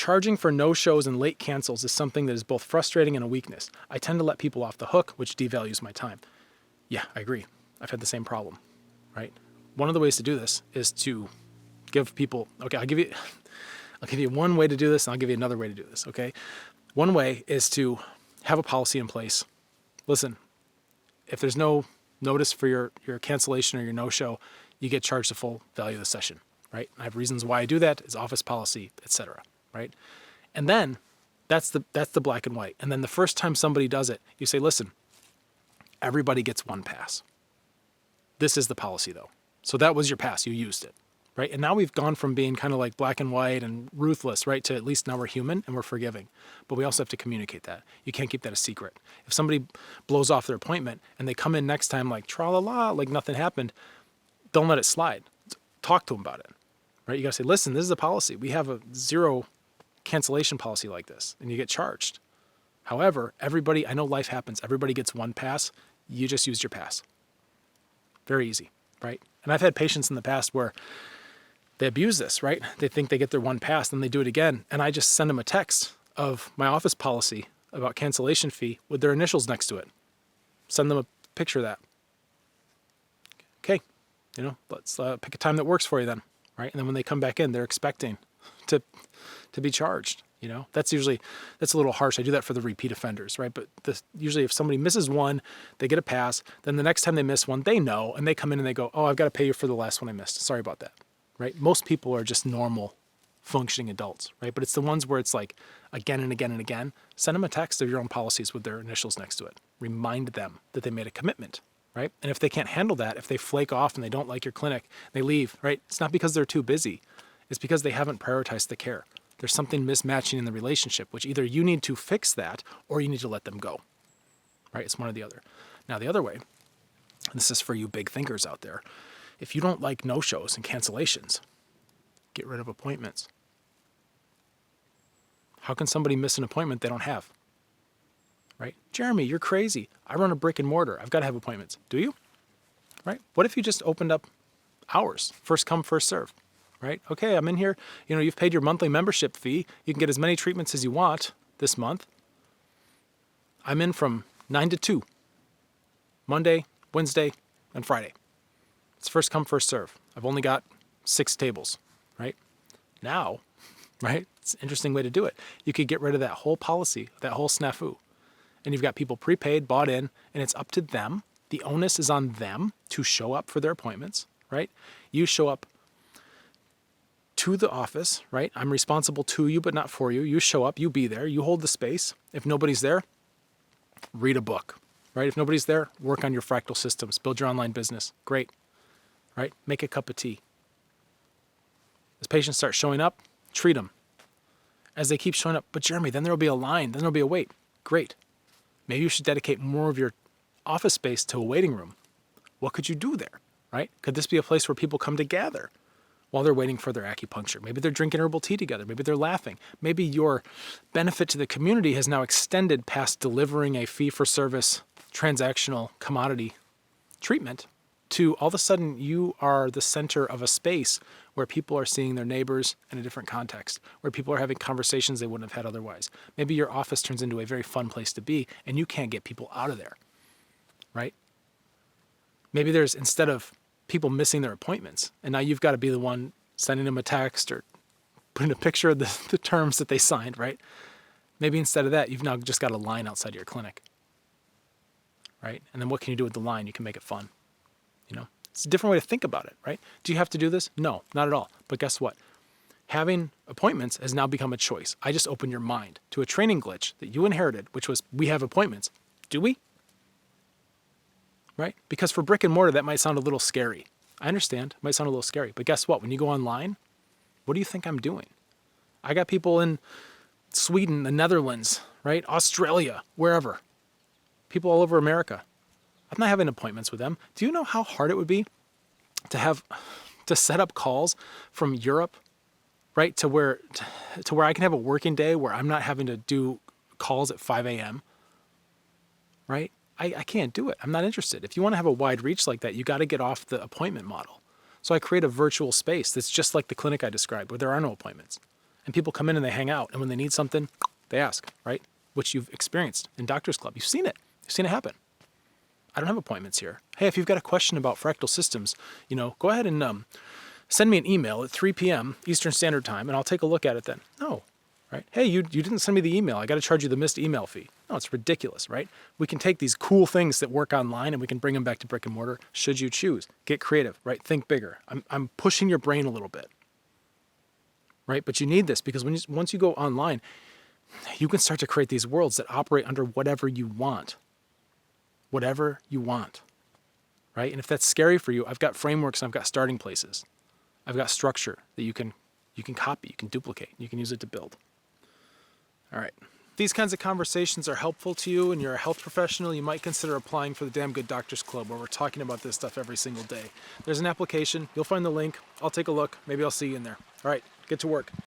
charging for no-shows and late cancels is something that is both frustrating and a weakness. I tend to let people off the hook, which devalues my time. Yeah, I agree. I've had the same problem, right? One of the ways to do this is to give people, okay, I'll give you one way to do this, and I'll give you another way to do this, okay? One way is to have a policy in place. Listen, if there's no notice for your cancellation or your no-show, you get charged the full value of the session, right? I have reasons why I do that. It's office policy, etc., right? And then that's the black and white. And then the first time somebody does it, you say, listen, everybody gets one pass. This is the policy, though. So that was your pass. You used it, right? And now we've gone from being kind of like black and white and ruthless, right, to at least now we're human and we're forgiving. But we also have to communicate that. You can't keep that a secret. If somebody blows off their appointment and they come in next time like tra-la-la, like nothing happened, don't let it slide. Talk to them about it, right? You got to say, listen, this is a policy. We have a zero cancellation policy like this, and you get charged. However, everybody, I know life happens. Everybody gets one pass. You just used your pass. Very easy, right? And I've had patients in the past where they abuse this, right? They think they get their one pass, then they do it again. And I just send them a text of my office policy about cancellation fee with their initials next to it. Send them a picture of that. Okay, let's pick a time that works for you then, right? And then when they come back in, they're expecting to be charged. That's a little harsh. I do that for the repeat offenders, right? But usually if somebody misses one, they get a pass. Then the next time they miss one, they know, and they come in and they go, oh, I've got to pay you for the last one I missed. Sorry about that, right? Most people are just normal functioning adults, right? But it's the ones where it's like again and again and again. Send them a text of your own policies with their initials next to it. Remind them that they made a commitment, right? And if they can't handle that, if they flake off and they don't like your clinic, they leave, right? It's not because they're too busy. It's because they haven't prioritized the care. There's something mismatching in the relationship, which either you need to fix that or you need to let them go, right? It's one or the other. Now, the other way, and this is for you big thinkers out there, if you don't like no-shows and cancellations, get rid of appointments. How can somebody miss an appointment they don't have, right? Jeremy, you're crazy. I run a brick and mortar. I've got to have appointments. Do you? Right? What if you just opened up hours, first come, first serve? Right? Okay, I'm in here. You've paid your monthly membership fee. You can get as many treatments as you want this month. I'm in from 9 to 2, Monday, Wednesday, and Friday. It's first come, first serve. I've only got 6 tables, right? Now, right? It's an interesting way to do it. You could get rid of that whole policy, that whole snafu. And you've got people prepaid, bought in, and it's up to them. The onus is on them to show up for their appointments, right? You show up to the office, right? I'm responsible to you, but not for you. You show up, you be there, you hold the space. If nobody's there, read a book, right? If nobody's there, work on your fractal systems, build your online business. Great, right? Make a cup of tea. As patients start showing up, treat them. As they keep showing up, but Jeremy, then there'll be a line, then there'll be a wait. Great. Maybe you should dedicate more of your office space to a waiting room. What could you do there, right? Could this be a place where people come to gather while they're waiting for their acupuncture? Maybe they're drinking herbal tea together. Maybe they're laughing. Maybe your benefit to the community has now extended past delivering a fee-for-service transactional commodity treatment to all of a sudden you are the center of a space where people are seeing their neighbors in a different context, where people are having conversations they wouldn't have had otherwise. Maybe your office turns into a very fun place to be and you can't get people out of there, right? Maybe there's, instead of people missing their appointments, and now you've got to be the one sending them a text or putting a picture of the terms that they signed, right? Maybe instead of that, you've now just got a line outside your clinic, right? And then what can you do with the line? You can make it fun. It's a different way to think about it, right? Do you have to do this? No, not at all. But guess what? Having appointments has now become a choice. I just opened your mind to a training glitch that you inherited, which was, we have appointments. Do we? Right? Because for brick and mortar, that might sound a little scary. I understand. It might sound a little scary. But guess what? When you go online, what do you think I'm doing? I got people in Sweden, the Netherlands, right? Australia, wherever. People all over America. I'm not having appointments with them. Do you know how hard it would be to set up calls from Europe, right? To where I can have a working day where I'm not having to do calls at 5 a.m., right? I can't do it. I'm not interested. If you want to have a wide reach like that, you got to get off the appointment model. So I create a virtual space that's just like the clinic I described, where there are no appointments. And people come in and they hang out. And when they need something, they ask, right? Which you've experienced in Doctor's Club. You've seen it. You've seen it happen. I don't have appointments here. Hey, if you've got a question about fractal systems, go ahead and send me an email at 3 p.m. Eastern Standard Time, and I'll take a look at it then. No, right? Hey, you didn't send me the email. I got to charge you the missed email fee. No, it's ridiculous, right? We can take these cool things that work online and we can bring them back to brick and mortar should you choose. Get creative, right? Think bigger. I'm pushing your brain a little bit, right? But you need this because once you go online, you can start to create these worlds that operate under whatever you want. Whatever you want, right? And if that's scary for you, I've got frameworks and I've got starting places. I've got structure that you can copy, you can duplicate, you can use it to build. All right. If these kinds of conversations are helpful to you and you're a health professional, you might consider applying for the Damn Good Doctors Club, where we're talking about this stuff every single day. There's an application. You'll find the link. I'll take a look. Maybe I'll see you in there. All right. Get to work.